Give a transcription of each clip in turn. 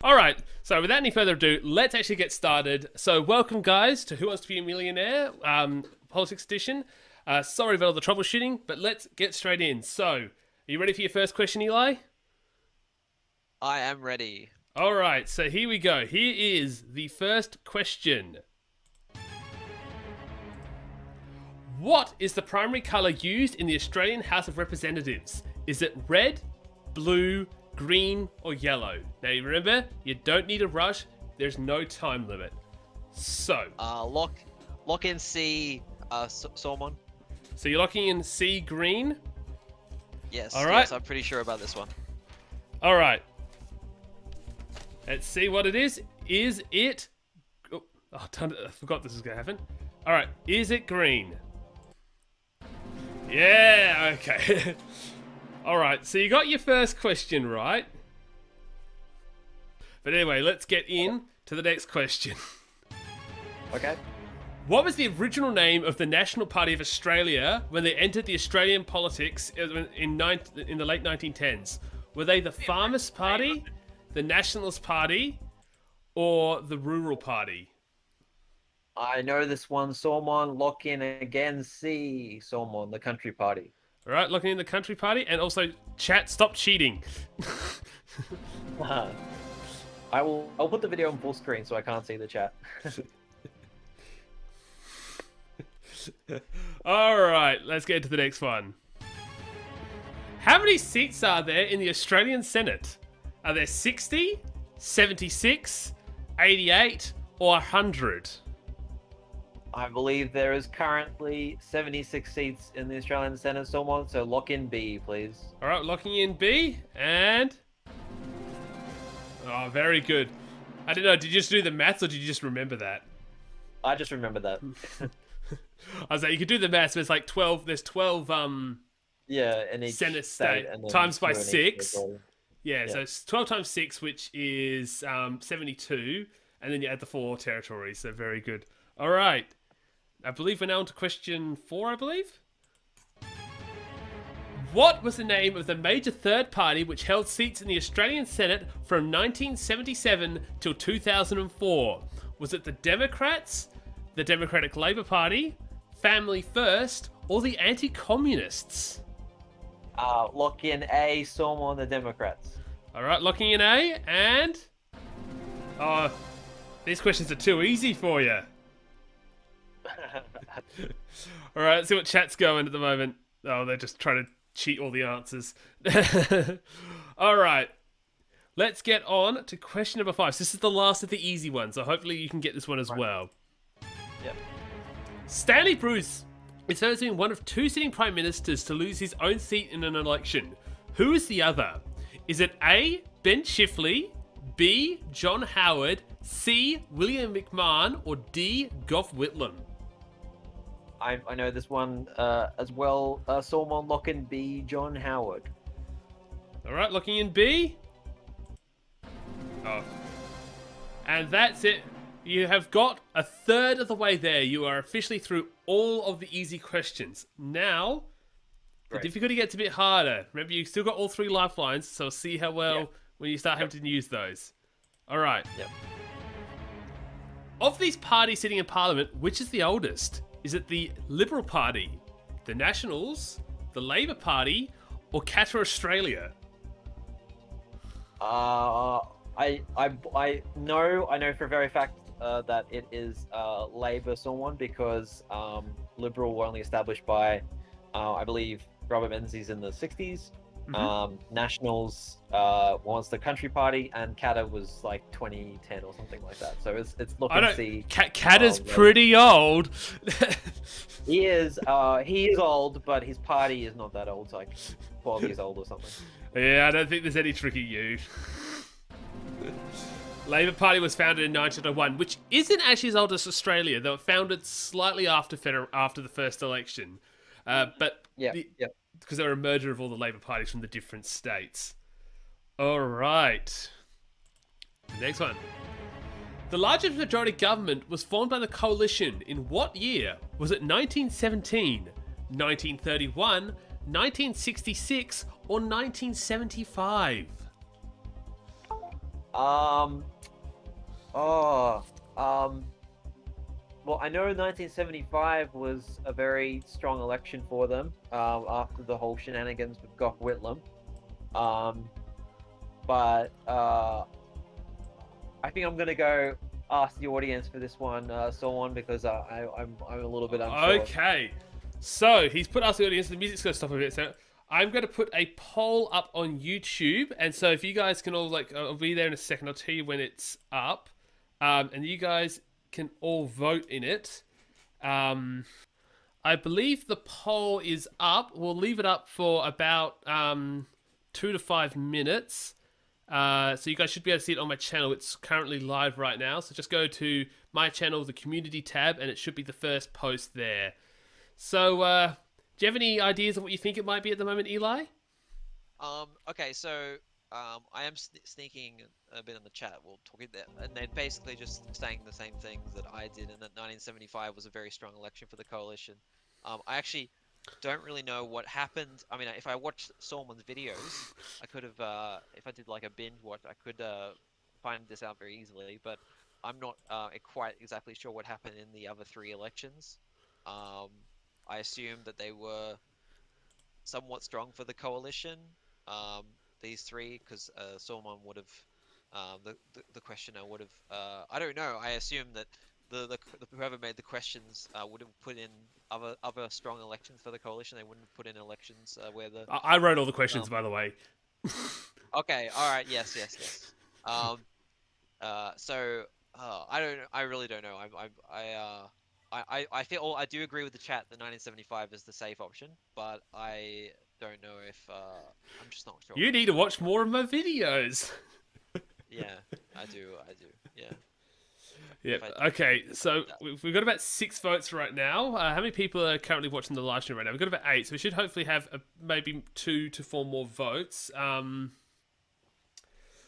All right, so without any further ado, let's actually get started. So welcome, guys, to Who Wants to Be a Millionaire, Politics Edition. Sorry about all the troubleshooting, but let's get straight in. So, are you ready for your first question, Eli? I am ready. All right, so here we go. Here is the first question. What is the primary colour used in the Australian House of Representatives? Is it red, blue, green, or yellow? Now, you remember, you don't need a rush. There's no time limit. So, Lock in C. Sormon. so you're locking in C, green. Yes. All right. Yes, I'm pretty sure about this one. All right. Let's see what it is. Is it... Oh, I forgot this was going to happen. All right. Is it green? Yeah, okay. All right, so you got your first question right. But anyway, let's get in to the next question. Okay. What was the original name of the National Party of Australia when they entered the Australian politics in the late 1910s? Were they the Farmers' Party, the Nationalist Party, or the Rural Party? I know this one, Sormon. Lock in again, C. Sormon, the Country Party. All right, looking in the Country Party, and also chat, stop cheating. I'll put the video on full screen so I can't see the chat. All right, let's get to the next one. How many seats are there in the Australian Senate? Are there 60, 76, 88, or 100? I believe there is currently 76 seats in the Australian Senate, Sormon, so lock in B, please. All right, locking in B, and... Oh, very good. I don't know, did you just do the maths, or did you just remember that? I just remember that. I was like, you could do the maths, but it's like 12, there's 12 yeah, in each Senate state, and then times by two in each 6. territory. Yeah, so it's 12 times 6, which is 72, and then you add the 4 territories, so very good. All right. I believe we're now on to question 4, I believe. What was the name of the major third party which held seats in the Australian Senate from 1977 till 2004? Was it the Democrats, the Democratic Labour Party, Family First, or the Anti-Communists? Lock in A, Sormon, the Democrats. All right, locking in A, and... Oh, these questions are too easy for you. All right, let's see what chat's going at the moment. Oh, they're just trying to cheat all the answers. All right, let's get on to question number 5. So this is the last of the easy ones, so hopefully you can get this one as well. Yep. Stanley Bruce is heard as being one of 2 sitting prime ministers to lose his own seat in an election. Who is the other? Is it A, Ben Chifley, B, John Howard, C, William McMahon, or D, Gough Whitlam? I know this one as well. Sormon, lock in B, John Howard. All right, looking in B. Oh. And that's it. You have got a third of the way there. You are officially through all of the easy questions. Now, the difficulty gets a bit harder. Remember, you've still got all 3 lifelines, so see how well when you start having to use those. All right. Yep. Of these parties sitting in Parliament, which is the oldest? Is it the Liberal Party, the Nationals, the Labour Party, or Qatar Australia? I know for a very fact that it is Labour, Sormon, because Liberal were only established by I believe Robert Menzies in the 60s. Nationals was the Country Party, and Qatar was like 2010 or something like that. So it's looking to see. Qatar's pretty old. He is old, but his party is not that old. It's like 12 years old or something. Yeah, I don't think there's any trick at you. Labour Party was founded in 1901, which isn't actually as old as Australia. They were founded slightly after the first election, but because they were a merger of all the Labour parties from the different states. All right. The next one. The largest majority government was formed by the coalition in what year? Was it 1917, 1931, 1966, or 1975? Um. Oh. Well, I know 1975 was a very strong election for them. After the whole shenanigans with Gough Whitlam. But I think I'm gonna go ask the audience for this one, Sormon, because I'm a little bit unsure. Okay, so he's put us the audience. The music's gonna stop a bit. So I'm gonna put a poll up on YouTube, and so if you guys can all I'll be there in a second. I'll tell you when it's up, and you guys can all vote in it. I believe the poll is up. We'll leave it up for about 2 to 5 minutes. So you guys should be able to see it on my channel. It's currently live right now. So just go to my channel, the community tab, and it should be the first post there. So, do you have any ideas of what you think it might be at the moment, Eli? Okay, so I am sneaking a bit in the chat. We'll talk it there, and then basically just saying the same things that I did, and that 1975 was a very strong election for the coalition. I actually don't really know what happened. I mean, if I watched Sormon's videos, I could have, if I did like a binge watch, I could find this out very easily. But I'm not quite exactly sure what happened in the other 3 elections. I assume that they were somewhat strong for the coalition. These 3, because Sormon would have, the questioner would have. I don't know. I assume that the whoever made the questions would have put in other strong elections for the coalition. They wouldn't have put in elections where the. I wrote all the questions, by the way. Okay. All right. Yes. So I don't. I really don't know. I feel I do agree with the chat that 1975 is the safe option, but I don't know if I'm just not sure. You need to watch more of my videos. Yeah, I do. Yeah. Yeah. Okay, so we've got about 6 votes right now. How many people are currently watching the live stream right now? We've got about 8, so we should hopefully have maybe 2 to 4 more votes.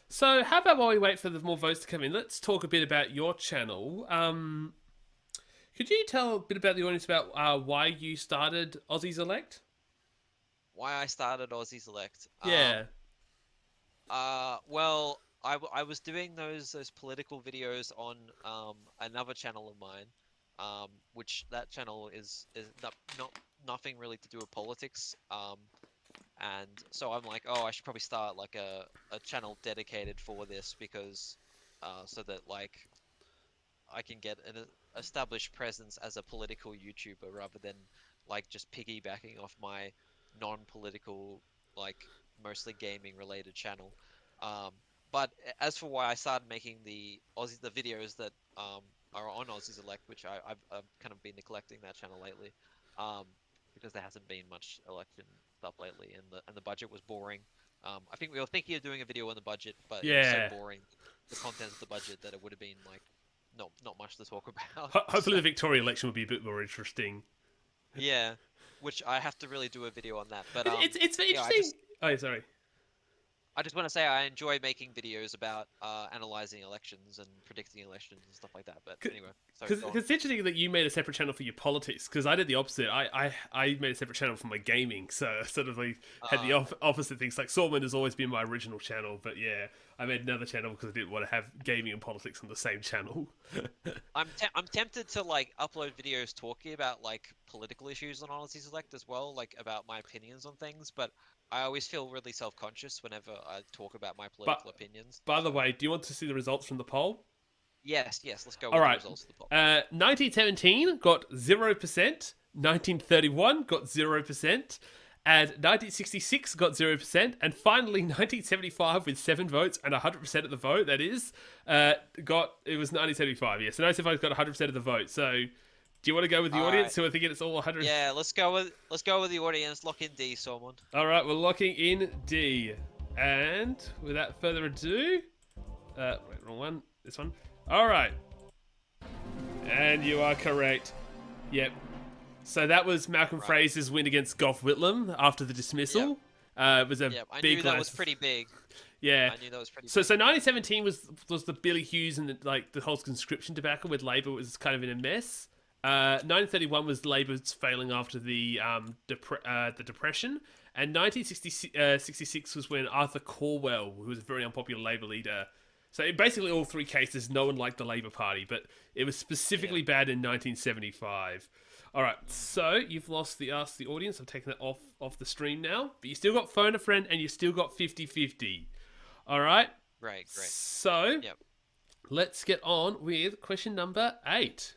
So how about while we wait for the more votes to come in, let's talk a bit about your channel. Could you tell a bit about the audience about why you started AussiesElect? Why I started AussiesElect? Yeah. Well, I was doing those political videos on another channel of mine, which that channel is not nothing really to do with politics. And so I'm like, oh, I should probably start like a channel dedicated for this because so that like I can get an established presence as a political YouTuber rather than like just piggybacking off my non-political, like mostly gaming related channel. But as for why I started making the videos that are on AussiesElect, which I've kind of been neglecting that channel lately, because there hasn't been much election stuff lately, and the budget was boring. I think we were thinking of doing a video on the budget, but it was so boring, the content of the budget, that it would have been like not much to talk about. Hopefully the Victoria election will be a bit more interesting. Yeah, which I have to really do a video on that. But it's interesting. Oh, sorry. I just want to say I enjoy making videos about analyzing elections and predicting elections and stuff like that. But anyway, because it's interesting that you made a separate channel for your politics. Because I did the opposite. I made a separate channel for my gaming. So I sort of like had the opposite things. Like Sormon has always been my original channel, but yeah, I made another channel because I didn't want to have gaming and politics on the same channel. I'm tempted to like upload videos talking about like political issues on AussieSelect as well, like about my opinions on things, but I always feel really self-conscious whenever I talk about my political opinions. By the way, do you want to see the results from the poll? Yes, let's go with the results of the poll. 1917 got 0%, 1931 got 0%, and 1966 got 0%, and finally 1975 with 7 votes and 100% of the vote, that is, it was 1975, yes. So 1975 got 100% of the vote, so... Do you want to go with the audience? So I think it's all 100. Yeah, let's go with the audience. Lock in D, Sormon. All right, we're locking in D, and without further ado, wait, wrong one. This one. All right, and you are correct. Yep. So that was Malcolm Fraser's win against Gough Whitlam after the dismissal. Yep. It was a I big. knew that was pretty big. Yeah, I knew that was pretty. So 1917 was the Billy Hughes and the whole conscription debacle with Labor was kind of in a mess. 1931 was Labour's failing after the Depression, and 1966 was when Arthur Calwell, who was a very unpopular Labour leader, So in basically all three cases, no one liked the Labour Party, but it was specifically bad in 1975. All right, so you've lost the Ask the Audience. I'm taking that off the stream now. But you still got Phone a Friend, and you still got 50-50. All right? Great. So, let's get on with question number 8.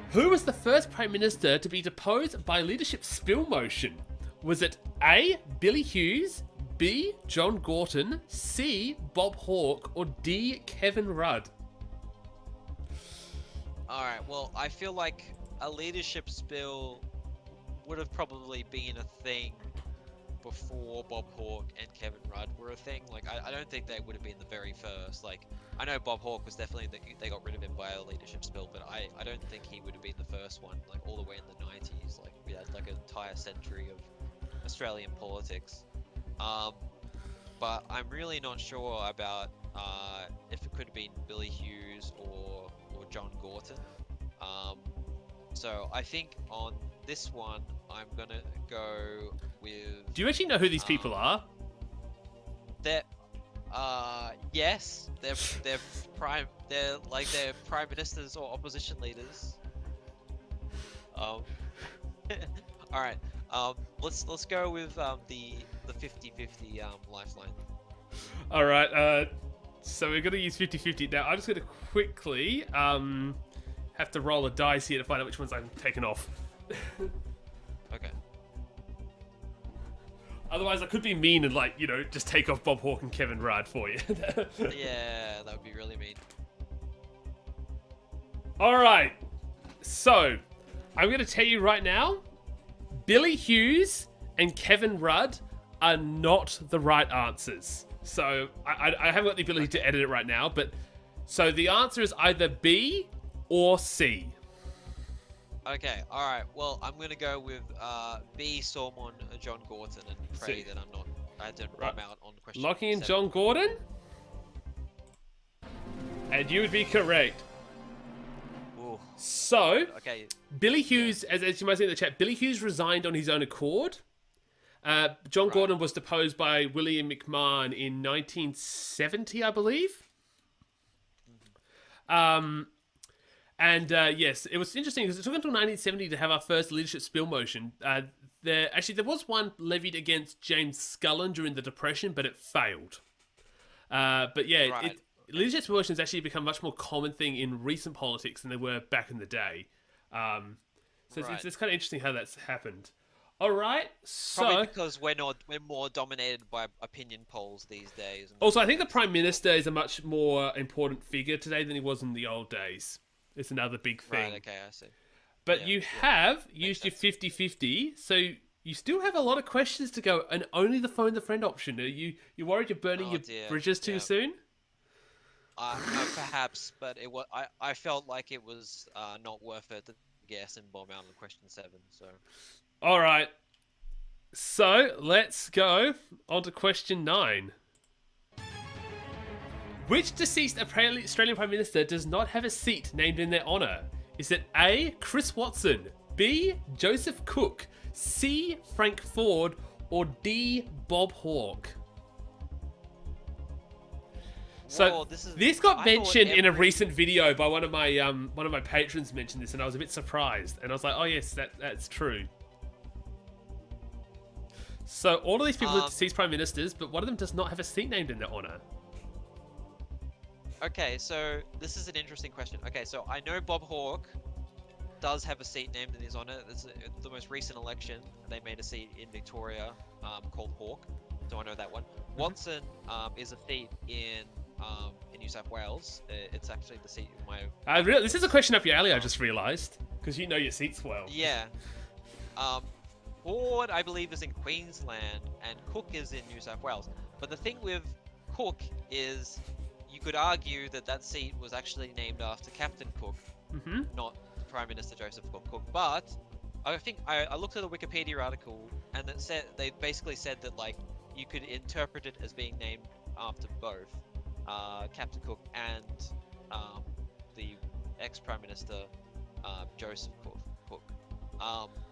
Who was the first Prime Minister to be deposed by leadership spill motion? Was it A, Billy Hughes, B, John Gorton, C, Bob Hawke, or D, Kevin Rudd? Alright, well, I feel like a leadership spill would have probably been a thing before Bob Hawke and Kevin Rudd were a thing. Like, I don't think they would have been the very first. Like, I know Bob Hawke was definitely, they got rid of him by a leadership spill, but I don't think he would have been the first one, like, all the way in the 90s. Like, we had, like, an entire century of Australian politics. But I'm really not sure about if it could have been Billy Hughes or John Gorton. So I think on this one, I'm gonna go with... Do you actually know who these people are? They're, yes, they're prime ministers or opposition leaders. All right. Let's go with the 50-50 lifeline. All right. So we're gonna use 50-50 now. I'm just gonna quickly have to roll a dice here to find out which ones I'm taking off. Okay. Otherwise, I could be mean and, like, just take off Bob Hawke and Kevin Rudd for you. Yeah, that would be really mean. All right. So I'm gonna tell you right now, Billy Hughes and Kevin Rudd are not the right answers. So I haven't got the ability to edit it right now, but so the answer is either B or C. Okay, alright, well, I'm gonna go with B, Sormon, John Gorton, and pray that I don't run out on question Locking in 7. John Gorton? And you would be correct. Ooh. So, Okay. Billy Hughes, as you might see in the chat, Billy Hughes resigned on his own accord. John Gorton was deposed by William McMahon in 1970, I believe. Yes, it was interesting because it took until 1970 to have our first leadership spill motion. There was one levied against James Scullin during the Depression, but it failed. Leadership spill motions actually become a much more common thing in recent politics than they were back in the day. It's kind of interesting how that's happened. All right, so probably because we're more dominated by opinion polls these days. Also, I think the Prime Minister is a much more important figure today than he was in the old days. It's another big thing. Right, okay, I see. But you have used your 50-50, so you still have a lot of questions to go, and only the phone the friend option. Are you worried you're burning your bridges too soon? Perhaps, but I felt like it was not worth it to guess and bomb out on question 7. So. All right. So let's go on to question 9. Which deceased Australian Prime Minister does not have a seat named in their honour? Is it A, Chris Watson, B, Joseph Cook, C, Frank Ford, or D, Bob Hawke? So this got mentioned in a recent video by one of my patrons mentioned this, and I was a bit surprised. And I was like, oh yes, that's true. So all of these people are deceased prime ministers, but one of them does not have a seat named in their honour. Okay, so this is an interesting question. Okay, so I know Bob Hawke does have a seat named in his honour. This is the most recent election. They made a seat in Victoria called Hawke, so I know that one. Watson is a seat in New South Wales. It's actually the seat in my... this is a question up your alley, I just realised, because you know your seats well. Yeah. Ford, I believe, is in Queensland, and Cook is in New South Wales. But the thing with Cook is, you could argue that seat was actually named after Captain Cook, not Prime Minister Joseph Cook. But I think I looked at a Wikipedia article, and they basically said that, like, you could interpret it as being named after both Captain Cook and the ex-Prime Minister Joseph Cook.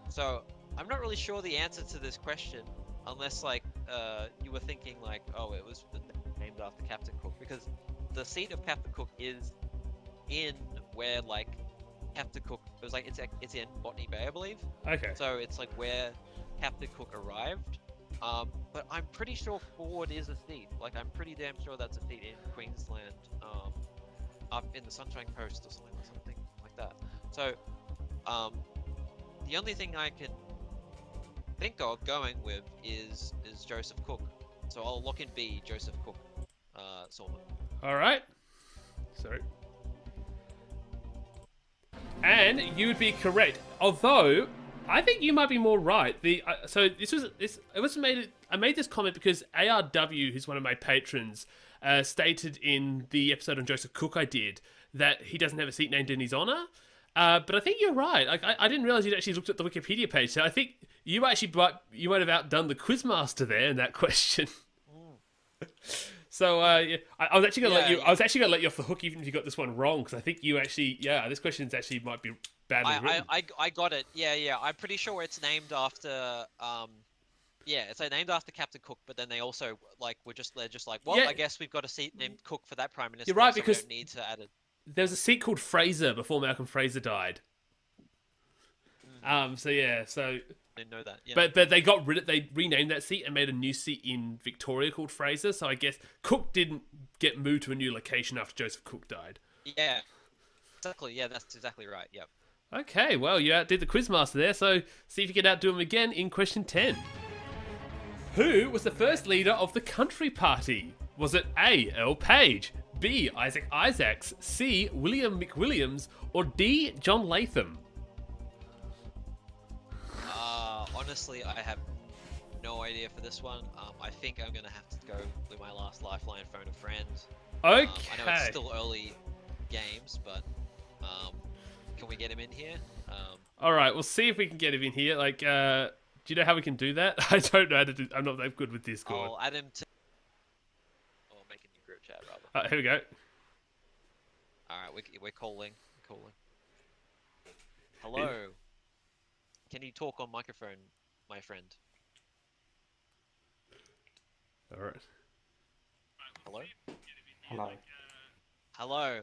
So I'm not really sure the answer to this question, unless like you were thinking like, oh, it was named named after Captain Cook because the seat of Captain Cook is in where like Captain Cook. It was like it's in Botany Bay, I believe. Okay. So it's like where Captain Cook arrived. But I'm pretty sure Ford is a seat. Like I'm pretty damn sure that's a seat in Queensland, up in the Sunshine Coast or something like that. So, the only thing I can think of going with is Joseph Cook. So I'll lock in B, Joseph Cook, Sormon. All right. Sorry. And you would be correct. Although I think you might be more right. So I made this comment because ARW, who's one of my patrons, stated in the episode on Joseph Cook I did that he doesn't have a seat named in his honor. But I think you're right. Like I didn't realize you'd actually looked at the Wikipedia page. So I think you might have outdone the quizmaster there in that question. So yeah, I was actually gonna let you off the hook even if you got this one wrong because I think you actually this question actually might be badly written. I got it. Yeah. I'm pretty sure it's named after it's named after Captain Cook, but then they also they're just like, well, I guess we've got a seat named Cook for that prime minister. You're right so because we don't need to add it. There was a seat called Fraser before Malcolm Fraser died. So yeah, so I didn't know that. Yeah. But they renamed that seat and made a new seat in Victoria called Fraser. So I guess Cook didn't get moved to a new location after Joseph Cook died. Yeah. Exactly. Yeah, that's exactly right. Yep. Okay, well, you outdid the quizmaster there, so see if you can outdo him again in question 10. Who was the first leader of the Country Party? Was it A, Earl Page, B, Isaac Isaacs, C, William McWilliams, or D, John Latham? Honestly, I have no idea for this one. I think I'm going to have to go with my last lifeline, phone a friend. Okay. I know it's still early games, but can we get him in here? All right, we'll see if we can get him in here. Like, do you know how we can do that? I don't know how to do. I'm not that good with Discord. I'll add him to. Or make a new group chat rather. Here we go. All right, we're calling. Hello. Can you talk on microphone, my friend? All right. Hello. Hello. Hello.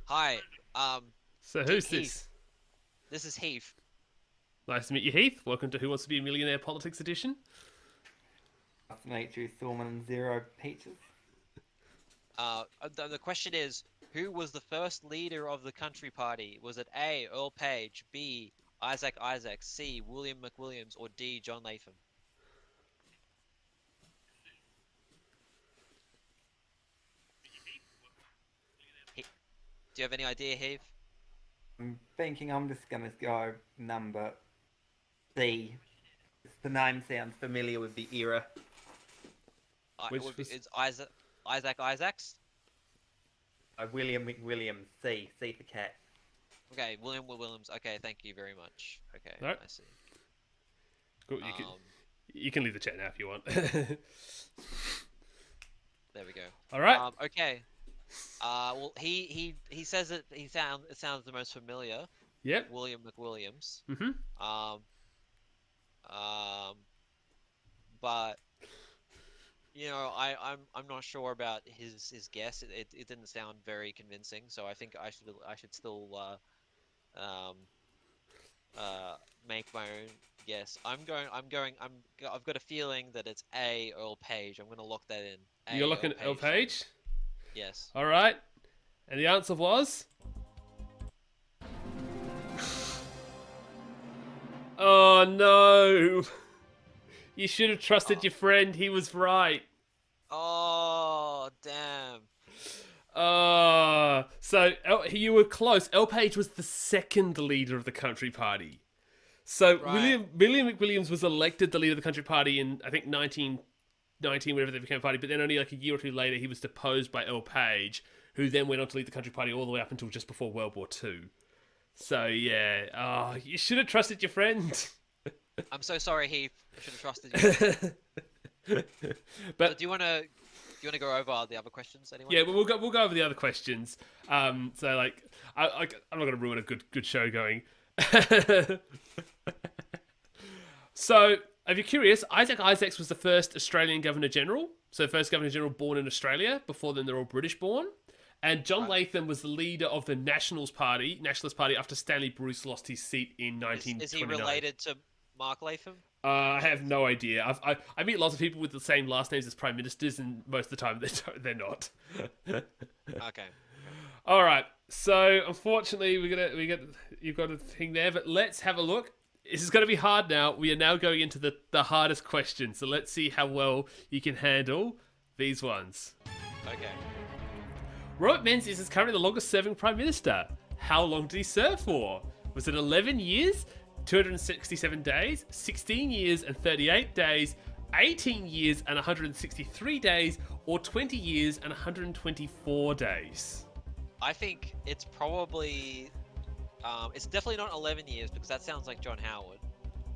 Hi. So who's Heath. this? This is Heath. Nice to meet you, Heath. Welcome to Who Wants to Be a Millionaire Politics Edition. Nice to meet you, Sormon and Zero Peaches. The question is, who was the first leader of the Country Party? Was it A, Earl Page, B, Isaac Isaacs, C, William McWilliams, or D, John Latham? Do you have any idea, Heath? I'm thinking I'm just going to go number C. The name sounds familiar with the era. It's Isaac Isaacs? William McWilliams, C. C for cat. Okay, William Williams. Okay, thank you very much. Okay, Right. I see. Cool. You can leave the chat now if you want. There we go. All right. Okay. Well, he says it sounds the most familiar. Yep. William McWilliams. Mm-hmm. But you know, I'm not sure about his guess. It didn't sound very convincing, so I think I should still make my own guess. I've got a feeling that it's A, Earl Page. I'm gonna lock that in. You're looking at Earl Page? Yes. All right. And the answer was? Oh no! You should have trusted your friend. He was right. Oh damn! So you were close. Earl Page was the second leader of the Country Party. So Right. William McWilliams was elected the leader of the Country Party in I think 1919, whenever they became a party. But then only like a year or two later, he was deposed by Earl Page, who then went on to lead the Country Party all the way up until just before World War II. So yeah, you should have trusted your friend. I'm so sorry, Heath. I should have trusted you. But So do you wanna go over the other questions anyway? yeah, we'll go over the other questions. So like, I'm not gonna ruin a good show going. So, if you're curious, Isaac Isaacs was the first Australian Governor General. So first Governor General born in Australia. Before then, they're all British born. And John Latham was the leader of the Nationalist Party after Stanley Bruce lost his seat in 1929. Is he related to Mark Latham? I have no idea. I meet lots of people with the same last names as prime ministers, and most of the time they're not. Okay. All right. So unfortunately, you've got a thing there, but let's have a look. This is going to be hard now. We are now going into the hardest question. So let's see how well you can handle these ones. Okay. Robert Menzies is currently the longest serving Prime Minister. How long did he serve for? Was it 11 years, 267 days, 16 years and 38 days, 18 years and 163 days, or 20 years and 124 days? I think it's probably... it's definitely not 11 years because that sounds like John Howard.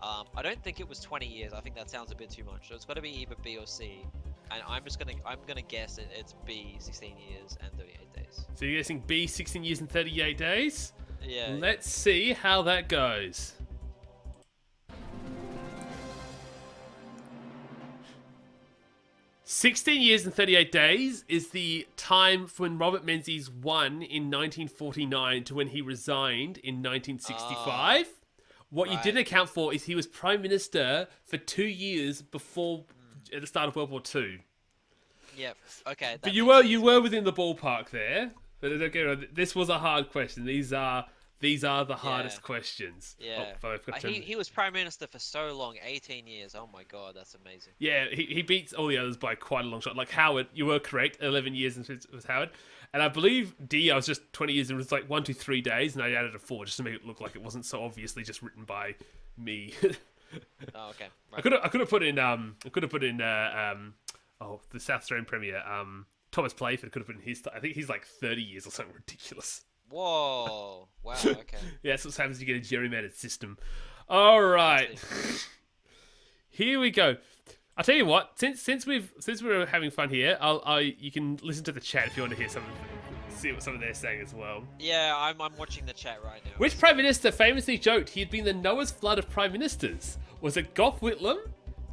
I don't think it was 20 years. I think that sounds a bit too much. So it's got to be either B or C. And I'm gonna guess it's B, 16 years and 38 days. So you're guessing B, 16 years and 38 days? Yeah. Let's see how that goes. "16 years and 38 days is the time when Robert Menzies won in 1949 to when he resigned in 1965. What you didn't account for is he was Prime Minister for 2 years before at the start of World War II. Yep. Okay. But you were within the ballpark there. But okay, this was a hard question. These are the hardest questions. Yeah. Oh, he was Prime Minister for so long, 18 years. Oh my God, that's amazing. Yeah, he beats all the others by quite a long shot. Like Howard, you were correct, 11 years was Howard. And I believe D, I was just 20 years, and it was like 1 to 3 days, and I added a 4 just to make it look like it wasn't so obviously just written by me. Oh, okay. Right. I could have put in the South Australian Premier, Thomas Playford could have put in his. I think he's like 30 years or something ridiculous. Whoa! Wow. Okay. Yeah, that's what happens. You get a gerrymandered system. All right, here we go. I'll tell you what. Since we're having fun here, you can listen to the chat if you want to hear see what some of they're saying as well. Yeah, I'm watching the chat right now. Which Prime Minister famously joked he had been the Noah's flood of Prime Ministers? Was it Gough Whitlam,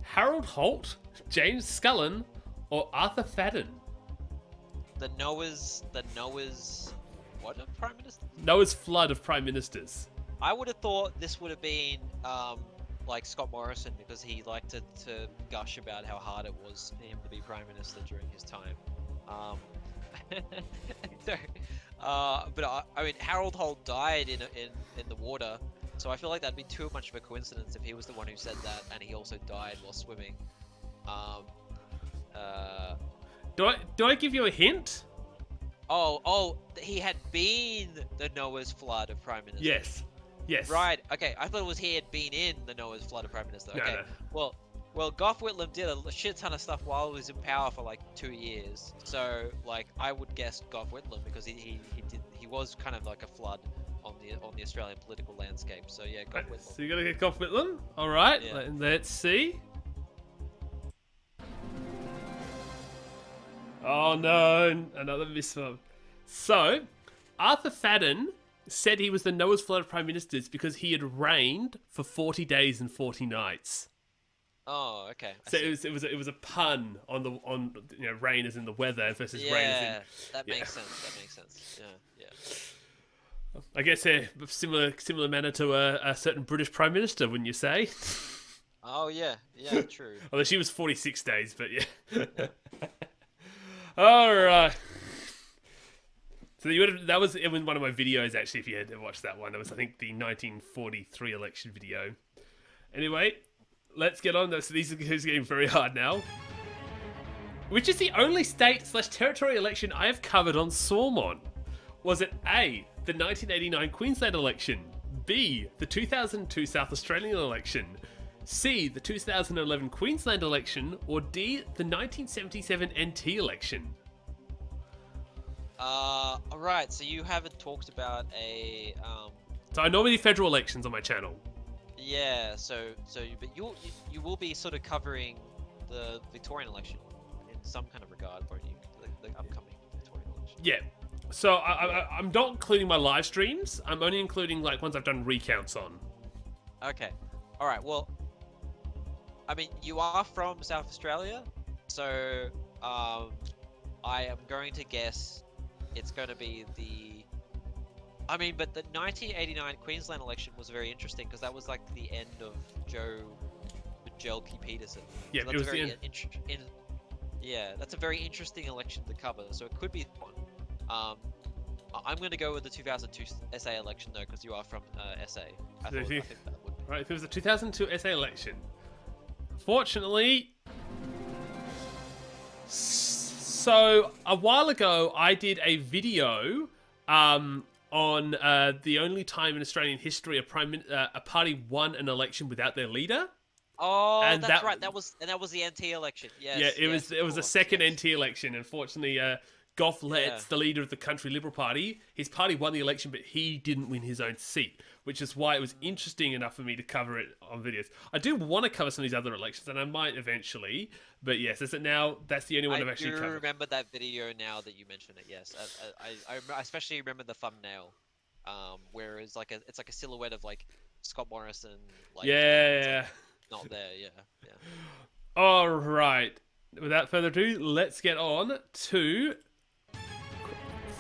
Harold Holt, James Scullin, or Arthur Fadden? The Noah's what of Prime Minister? Noah's flood of Prime Ministers. I would have thought this would have been like Scott Morrison because he liked to gush about how hard it was for him to be Prime Minister during his time. But I mean, Harold Holt died in the water, so I feel like that'd be too much of a coincidence if he was the one who said that and he also died while swimming. Do I give you a hint? Oh, he had been the Noah's flood of Prime Minister. Yes. Right. Okay. I thought it was he had been in the Noah's flood of Prime Minister. Okay. No. Well, Gough Whitlam did a shit ton of stuff while he was in power for like 2 years. So like I would guess Gough Whitlam because he was kind of like a flood on the Australian political landscape. So yeah, Gough Whitlam. So you're gonna get Gough Whitlam. All right. Yeah. Let's see. Oh no, another misfire. So, Arthur Fadden said he was the Noah's flood of Prime Ministers because he had reigned for 40 days and 40 nights. Oh, okay. So it was a pun on rain as in the weather versus rain as in. Yeah, that makes sense. That makes sense. Yeah. I guess a similar manner to a certain British Prime Minister, wouldn't you say? Oh yeah, true. Although she was 46 days, but yeah. All right. So that was in one of my videos, actually, if you had to watch that one. That was, I think, the 1943 election video. Anyway, let's get on. So these are getting very hard now. Which is the only state/territory election I have covered on Sormon? Was it A, the 1989 Queensland election, B, the 2002 South Australian election, C, the 2011 Queensland election, or D, the 1977 NT election? Alright, so you haven't talked about a, So I normally do federal elections on my channel. Yeah, but you will be sort of covering the Victorian election in some kind of regard, won't you? The upcoming Victorian election. Yeah. So I'm not including my live streams. I'm only including like ones I've done recounts on. Okay. Alright, well, I mean, you are from South Australia, so I am going to guess it's going to be the. I mean, but the 1989 Queensland election was very interesting because that was like the end of Joe Majelki Peterson. Yeah, so it was the end. Yeah, that's a very interesting election to cover. So it could be one. I'm going to go with the 2002 SA election though, because you are from SA. I think that would. Right, if it was the 2002 SA election. Fortunately, so a while ago I did a video on the only time in Australian history a party won an election without their leader. Oh, and that's right. That was the NT election. Yes. Yeah, it was a second NT election. Unfortunately, Gough Letts, the leader of the Country Liberal Party, his party won the election, but he didn't win his own seat, which is why it was interesting enough for me to cover it on videos. I do want to cover some of these other elections, and I might eventually, but yes, that's the only one I've actually covered. I do remember that video now that you mention it, yes. I especially remember the thumbnail, where it's like a silhouette of like Scott Morrison. Like, yeah. Not there, yeah. All right. Without further ado, let's get on to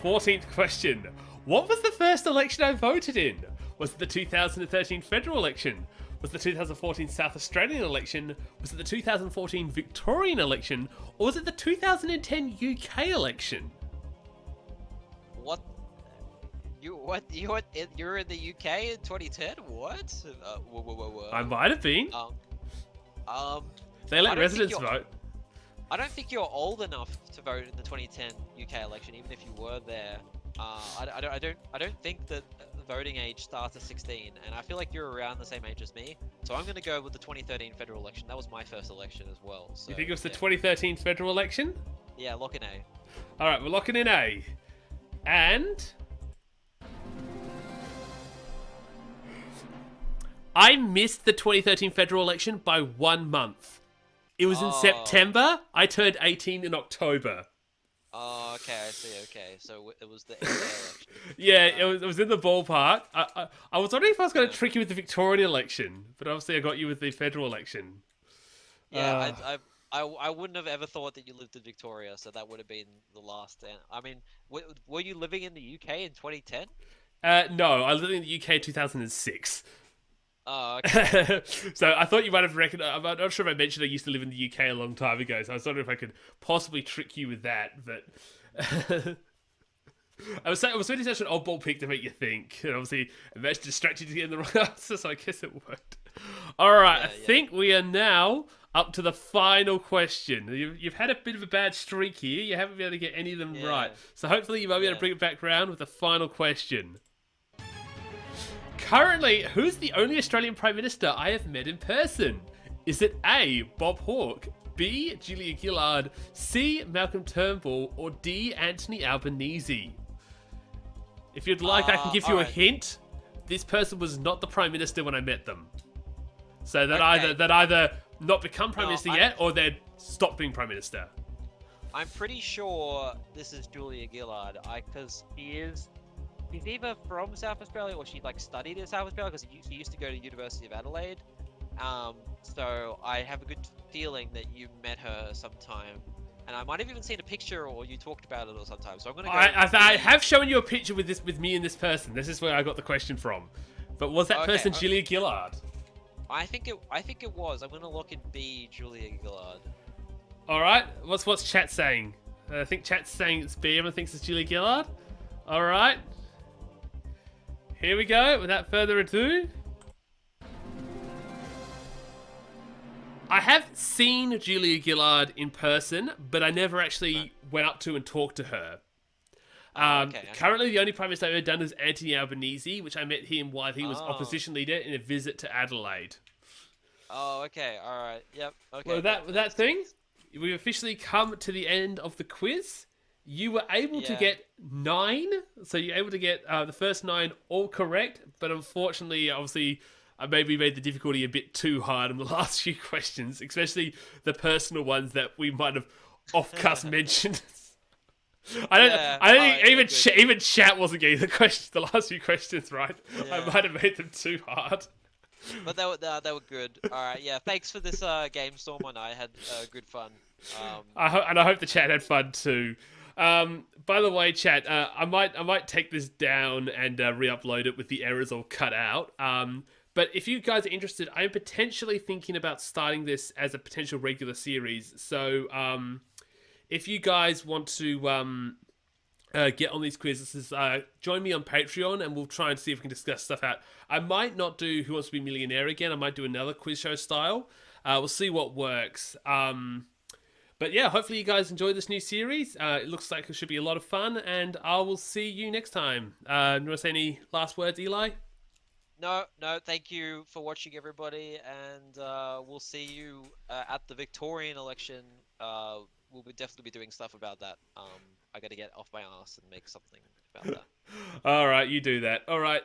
14th question. What was the first election I voted in? Was it the 2013 federal election? Was it the 2014 South Australian election? Was it the 2014 Victorian election? Or was it the 2010 UK election? What? You're in the UK in 2010? What? Whoa. I might have been. They let residents vote. I don't think you're old enough to vote in the 2010 UK election, even if you were there. I don't think that the voting age starts at 16, and I feel like you're around the same age as me. So I'm going to go with the 2013 federal election. That was my first election as well. So, you think it was the 2013 federal election? Yeah, lock in A. All right, we're locking in A. And I missed the 2013 federal election by 1 month. It was in September. I turned 18 in October. Oh, okay, I see. Okay, so it was the SA election. Yeah, it was in the ballpark. I was wondering if I was going to trick you with the Victorian election, but obviously I got you with the federal election. Yeah, I wouldn't have ever thought that you lived in Victoria, so that would have been the last. I mean, were you living in the UK in 2010? No, I was living in the UK in 2006. Oh, okay. So I thought you might have recognized. I'm not sure if I mentioned I used to live in the UK a long time ago, so I was wondering if I could possibly trick you with that, but I was really such an oddball pick to make you think, and obviously I managed to distract you to get in the wrong answer, so I guess it worked. Alright, I think we are now up to the final question. You've had a bit of a bad streak here, you haven't been able to get any of them right, so hopefully you might be able to bring it back around with the final question. Currently, who's the only Australian Prime Minister I have met in person? Is it A, Bob Hawke, B, Julia Gillard, C, Malcolm Turnbull, or D, Anthony Albanese? If you'd like, I can give you a hint. This person was not the Prime Minister when I met them. So that either not become Prime Minister yet, or they'd stop being Prime Minister. I'm pretty sure this is Julia Gillard, because she's either from South Australia or she studied in South Australia because she used to go to University of Adelaide. So I have a good feeling that you met her sometime, and I might have even seen a picture or you talked about it or sometime. So I'm gonna go. I have shown you a picture with me and this person. This is where I got the question from. But was that person Julia Gillard? I think it was. I'm gonna look in B, Julia Gillard. All right. What's chat saying? I think chat's saying it's B. Everyone thinks it's Julia Gillard. All right. Here we go, without further ado. I have seen Julia Gillard in person, but I never actually went up to and talked to her. Currently, the only Prime Minister I've ever done is Anthony Albanese, which I met him while he was opposition leader in a visit to Adelaide. Oh, okay, alright, yep, okay. Well, with that thing, we've officially come to the end of the quiz. You were able to get 9, so you're able to get the first 9 all correct, but unfortunately, obviously, I maybe made the difficulty a bit too hard in the last few questions, especially the personal ones that we might have off-cast mentioned. I don't think even chat wasn't getting the last few questions right. Yeah. I might have made them too hard. But they were good. All right, yeah. Thanks for this game, Sormon. I had good fun. I hope the chat had fun too. By the way, chat, I might take this down and re-upload it with the errors all cut out. But if you guys are interested, I'm potentially thinking about starting this as a potential regular series. So if you guys want to get on these quizzes, join me on Patreon and we'll try and see if we can discuss stuff out. I might not do Who Wants to Be Millionaire again. I might do another quiz show style. We'll see what works. But yeah, hopefully you guys enjoy this new series. It looks like it should be a lot of fun, and I will see you next time. You want to say any last words, Eli? No. Thank you for watching, everybody, and we'll see you at the Victorian election. We'll definitely be doing stuff about that. I got to get off my ass and make something about that. All right, you do that. All right.